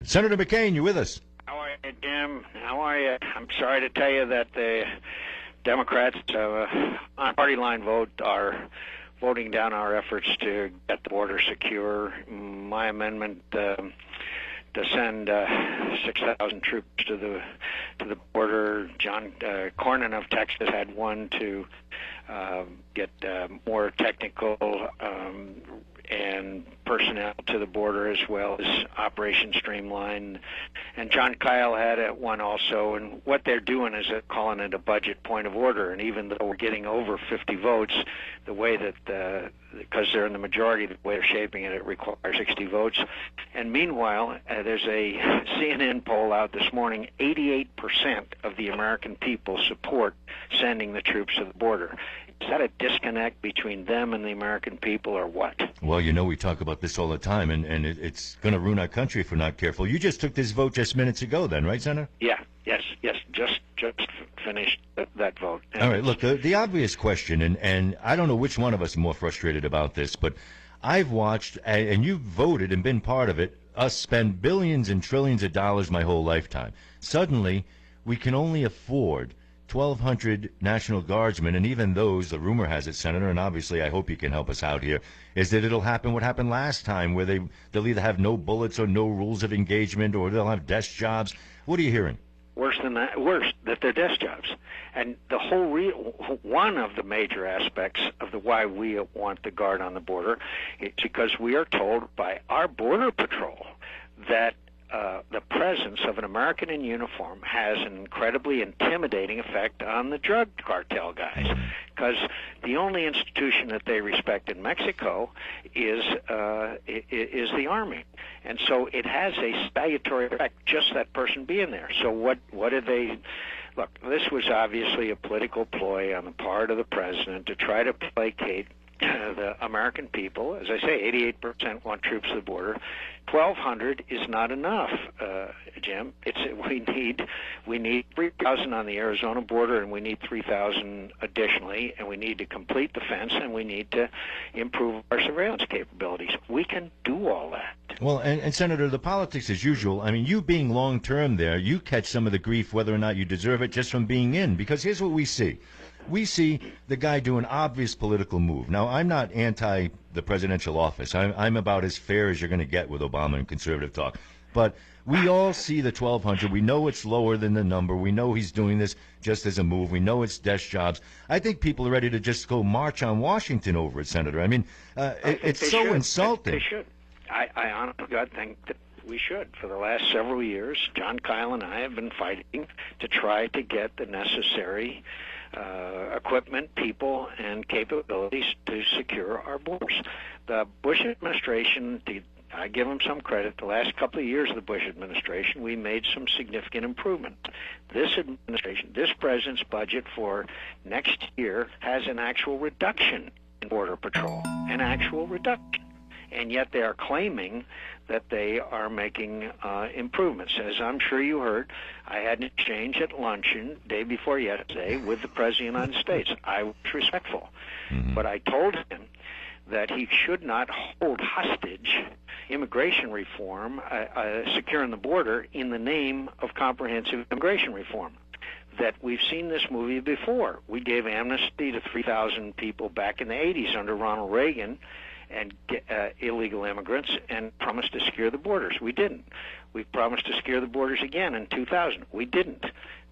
Senator McCAIN, you with us? How are you, Jim? How are you? I'm sorry to tell you that the Democrats on party line vote are voting down our efforts to get the border secure. My amendment to send 6,000 troops to the border. John Cornyn of Texas had one to get more technical and personnel to the border, as well as Operation Streamline. And John Kyle had one also. And what they're doing is they're calling it a budget point of order. And even though we're getting over 50 votes, the way that, because they're in the majority, the way they're shaping it, it requires 60 votes. And meanwhile, there's a CNN poll out this morning, 88% of the American people support sending the troops to the border. Is that a disconnect between them and the American people, or what? Well, you know, we talk about this all the time, and it's going to ruin our country if we're not careful. You just took this vote just minutes ago then, right, Senator? Yes, just finished that vote. And all right, look, the obvious question, and I don't know which one of us is more frustrated about this, but I've watched, and you've voted and been part of it, us spend billions and trillions of dollars my whole lifetime. Suddenly, we can only afford 1,200 National Guardsmen, and even those, the rumor has it, Senator, and obviously I hope you can help us out here, is that it'll happen what happened last time, where they'll either have no bullets or no rules of engagement, or they'll have desk jobs. What are you hearing? Worse than that, that they're desk jobs. And the one of the major aspects of why we want the Guard on the border is because we are told by our Border Patrol that the presence of an American in uniform has an incredibly intimidating effect on the drug cartel guys, because the only institution that they respect in Mexico is the Army, and so it has a salutary effect just that person being there. So what did they? Look, this was obviously a political ploy on the part of the president to try to placate the American people. As I say, 88% want troops to the border. 1,200 is not enough, Jim. We need 3,000 on the Arizona border, and we need 3,000 additionally, and we need to complete the fence, and we need to improve our surveillance capabilities. We can do all that. Well, and Senator, the politics as usual. I mean, you being long-term there, you catch some of the grief whether or not you deserve it just from being in, because here's what we see. We see the guy do an obvious political move. Now, I'm not anti the presidential office. I'm about as fair as you're going to get with Obama and conservative talk. But we all see the 1,200. We know it's lower than the number. We know he's doing this just as a move. We know it's desk jobs. I think people are ready to just go march on Washington over it, Senator. I mean, it's so insulting. They should. I honestly God think that we should. For the last several years, John Kyle and I have been fighting to try to get the necessary equipment, people, and capabilities to secure our borders. The Bush administration, I give them some credit, the last couple of years of the Bush administration, we made some significant improvement. This administration, this president's budget for next year has an actual reduction in Border Patrol, an actual reduction. And yet they are claiming that they are making improvements. As I'm sure you heard, I had an exchange at luncheon day before yesterday with the President of the United States. I was respectful, but I told him that he should not hold hostage immigration reform, securing the border, in the name of comprehensive immigration reform. That we've seen this movie before. We gave amnesty to 3,000 people back in the 80s under Ronald Reagan, and illegal immigrants, and promised to secure the borders. We didn't. We promised to secure the borders again in 2000. We didn't.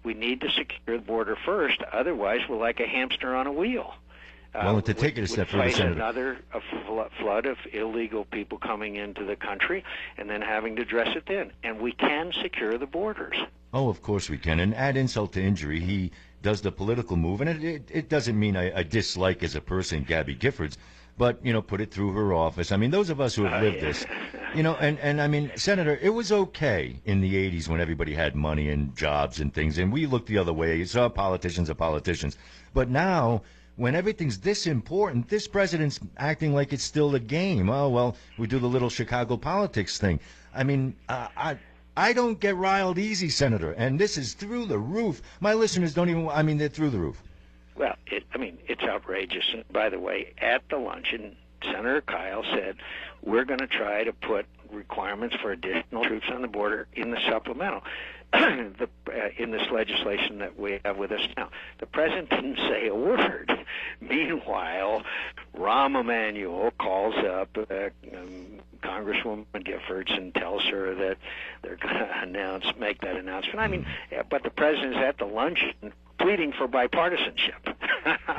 We need to secure the border first, otherwise we're like a hamster on a wheel. Well, to take it a step further, Senator, another flood of illegal people coming into the country and then having to dress it in. And we can secure the borders. Oh, of course we can. And add insult to injury, he does the political move, and it doesn't mean I dislike as a person Gabby Giffords, but, you know, put it through her office. I mean, those of us who have lived this, you know, and I mean, Senator, it was okay in the 80s when everybody had money and jobs and things, and we looked the other way. You saw politicians are politicians. But now, when everything's this important, this president's acting like it's still a game. Oh, well, we do the little Chicago politics thing. I mean, I don't get riled easy, Senator, and this is through the roof. My listeners don't even, I mean, they're through the roof. Well, it's outrageous. By the way, at the luncheon, Senator Kyle said, we're going to try to put requirements for additional troops on the border in the supplemental. In this legislation that we have with us now. The president didn't say a word. Meanwhile, Rahm Emanuel calls up Congresswoman Giffords and tells her that they're going to make that announcement. I mean, but the president is at the luncheon pleading for bipartisanship.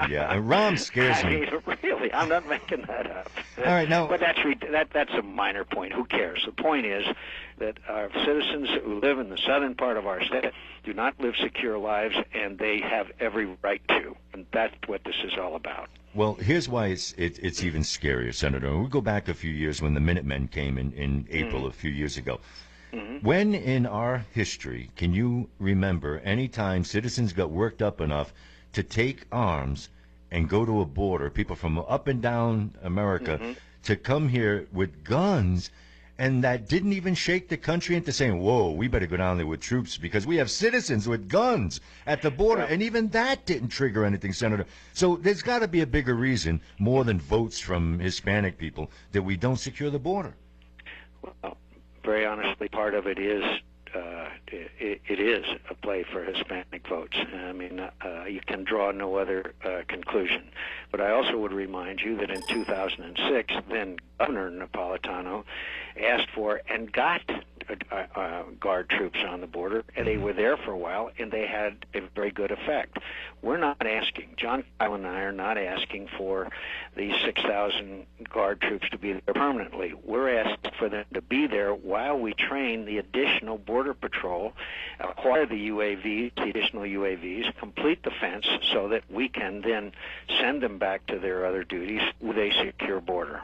Yeah, and Rahm scares me. I mean, really, I'm not making that up. All right, now, but that's a minor point. Who cares? The point is that our citizens who live in the southern part of our state do not live secure lives, and they have every right to. And that's what this is all about. Well, here's why it's even scarier, Senator. We go back a few years when the Minutemen came in April a few years ago. When in our history can you remember any time citizens got worked up enough to take arms and go to a border, people from up and down America, to come here with guns, and that didn't even shake the country into saying, whoa, we better go down there with troops because we have citizens with guns at the border. And even that didn't trigger anything, Senator. So there's got to be a bigger reason, more than votes from Hispanic people, that we don't secure the border. Well, very honestly, part of it is it is a play for Hispanic votes. I mean, you can draw no other conclusion. But I also would remind you that in 2006, then Governor Napolitano asked for and got Guard troops on the border, and they were there for a while, and they had a very good effect. We're not asking, John Kyle and I are not asking for these 6,000 Guard troops to be there permanently. We're asking for them to be there while we train the additional Border Patrol, acquire the UAVs, the additional UAVs, complete the fence so that we can then send them back to their other duties with a secure border.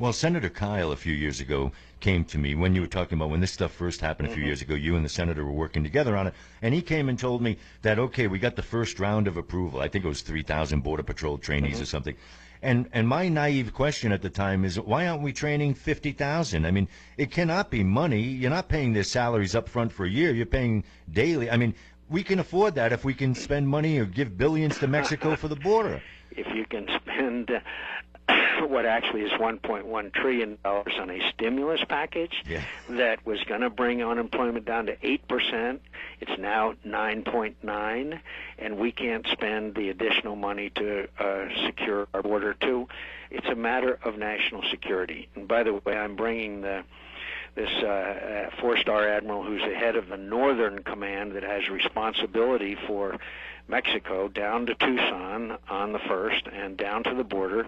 Well, Senator Kyle a few years ago came to me when you were talking about when this stuff first happened a few years ago. You and the senator were working together on it, and he came and told me that, okay, we got the first round of approval. I think it was 3,000 Border Patrol trainees or something. And my naive question at the time is, why aren't we training 50,000? I mean, it cannot be money. You're not paying their salaries up front for a year. You're paying daily. I mean, we can afford that if we can spend money or give billions to Mexico for the border. If you can spend what actually is $1.1 trillion on a stimulus package that was going to bring unemployment down to 8%. It's now 9.9, and we can't spend the additional money to secure our border too. It's a matter of national security. And by the way, I'm bringing this four-star admiral who's the head of the Northern Command that has responsibility for Mexico down to Tucson on the 1st and down to the border,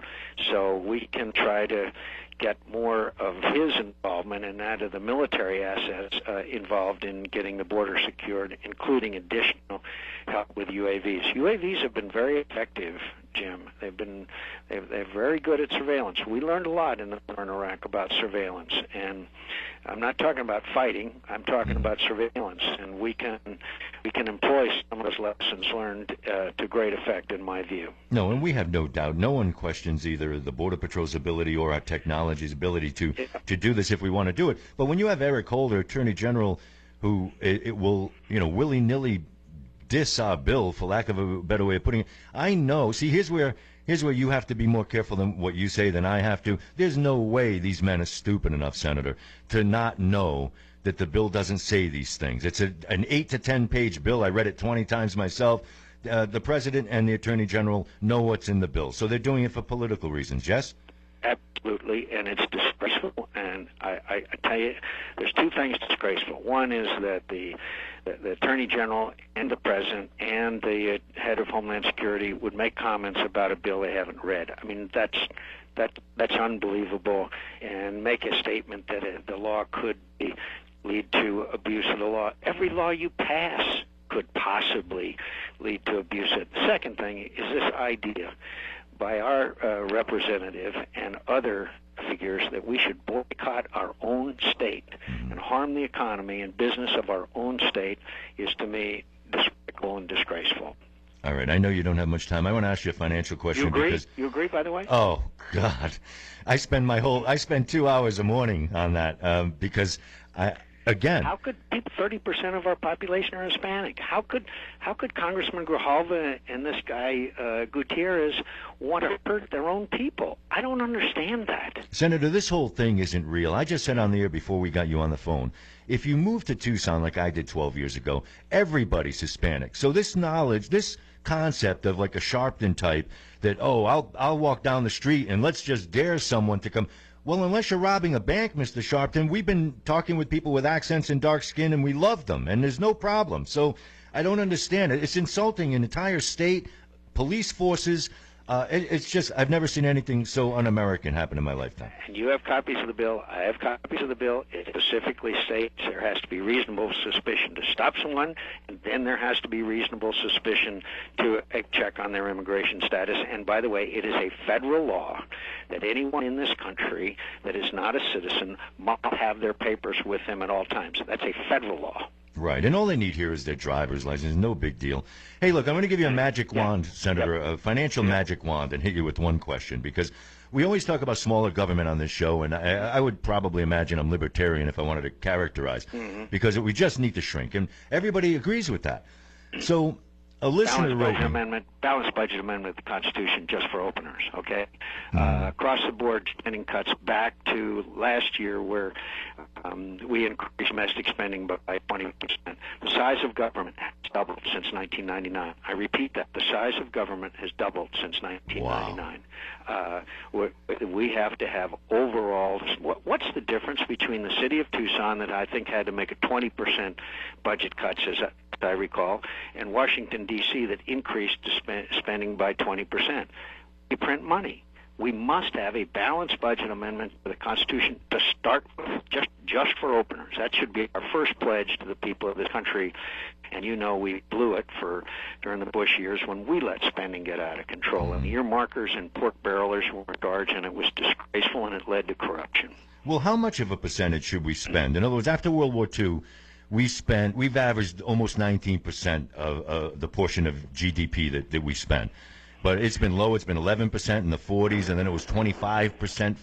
so we can try to get more of his involvement and that of the military assets involved in getting the border secured, including additional help with UAVs. UAVs have been very effective, Jim. They're very good at surveillance. We learned a lot in the war in Iraq about surveillance, and I'm not talking about fighting. I'm talking about surveillance, and we can employ some of those lessons learned to great effect, in my view. No, and we have no doubt. No one questions either the Border Patrol's ability or our technology's ability to do this if we want to do it. But when you have Eric Holder, Attorney General, who it will willy-nilly diss our bill, for lack of a better way of putting it, I know. See, here's where you have to be more careful than what you say than I have to. There's no way these men are stupid enough, Senator, to not know that the bill doesn't say these things. It's an 8 to 10 page bill. I read it 20 times myself. The President and the Attorney General know what's in the bill, so they're doing it for political reasons. Yes? Absolutely, and it's disgraceful. And I tell you, there's two things disgraceful. One is that the Attorney General and the President and the head of Homeland Security would make comments about a bill they haven't read. I mean, that's unbelievable, and make a statement that the law could lead to abuse of the law. Every law you pass could possibly lead to abuse. The second thing is this idea by our representative and other figures that we should boycott our own state and harm the economy and business of our own state is, to me, despicable and disgraceful. All right, I know you don't have much time. I want to ask you a financial question. You agree? Because, you agree, by the way? Oh, God. I spend 2 hours a morning on that because Again. How could 30% of our population are Hispanic? How could Congressman Grijalva and this guy Gutierrez want to hurt their own people? I don't understand that. Senator, this whole thing isn't real. I just said on the air before we got you on the phone, if you move to Tucson like I did 12 years ago, everybody's Hispanic. So this knowledge, this concept of like a Sharpton type that, oh, I'll walk down the street and let's just dare someone to come. Well, unless you're robbing a bank, Mr. Sharpton, we've been talking with people with accents and dark skin, and we love them, and there's no problem. So I don't understand it. It's insulting an entire state, police forces. It's just, I've never seen anything so un-American happen in my lifetime. And you have copies of the bill. I have copies of the bill. It specifically states there has to be reasonable suspicion to stop someone, and then there has to be reasonable suspicion to check on their immigration status. And by the way, it is a federal law that anyone in this country that is not a citizen must have their papers with them at all times. That's a federal law. Right, and all they need here is their driver's license. No big deal. Hey, look, I'm going to give you a magic wand, Senator, a financial magic wand, and hit you with one question, because we always talk about smaller government on this show, and I would probably imagine I'm libertarian if I wanted to characterize, because we just need to shrink, and everybody agrees with that. So a listener wrote balanced budget amendment of the Constitution just for openers, okay? Across the board, spending cuts back to last year where we increased domestic spending by 20%. The size of government has doubled since 1999. I repeat that. The size of government has doubled since 1999. Wow. We have to have overall, what's the difference between the city of Tucson that I think had to make a 20% budget cuts, as I recall, and Washington, D.C. that increased spending by 20%. We print money. We must have a balanced budget amendment to the Constitution to start with, just for openers. That should be our first pledge to the people of this country. And you know we blew it during the Bush years when we let spending get out of control. And the earmarkers and pork barrelers were in charge, and it was disgraceful, and it led to corruption. Well, how much of a percentage should we spend? In other words, after World War II, we've averaged almost 19% of the portion of GDP that we spend. But it's been low. It's been 11% in the 40s, and then it was 25%,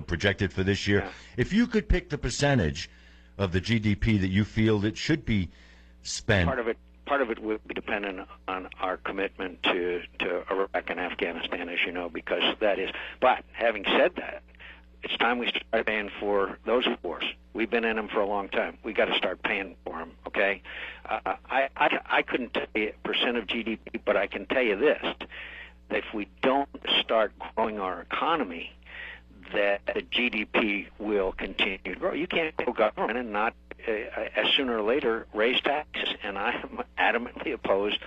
projected for this year. Yeah. If you could pick the percentage of the GDP that you feel that should be spent. Part of it would be dependent on our commitment to Iraq and Afghanistan, as you know, because that is. But having said that, it's time we start paying for those wars. We've been in them for a long time. We got to start paying for them. Okay, I couldn't tell you percent of GDP, but I can tell you this: that if we don't start growing our economy, that the GDP will continue to grow. You can't go government and not, sooner or later, raise taxes. And I am adamantly opposed,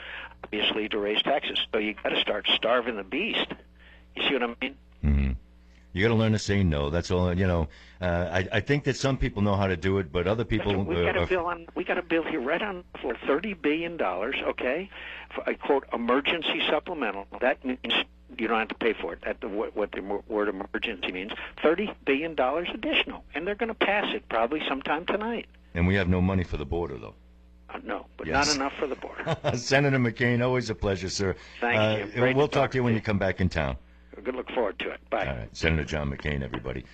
obviously, to raise taxes. So you got to start starving the beast. You see what I mean? Mm-hmm. You got to learn to say no. That's all. I think that some people know how to do it, but other people. We got a bill here right on for $30 billion. Okay, for a quote emergency supplemental. That means you don't have to pay for it. That's what the word emergency means. $30 billion additional, and they're going to pass it probably sometime tonight. And we have no money for the border, though. No, but yes. Not enough for the border. Senator McCain, always a pleasure, sir. Thank you. We'll talk to you when you come back in town. Good. Look forward to it. Bye. All right. Senator John McCain, everybody.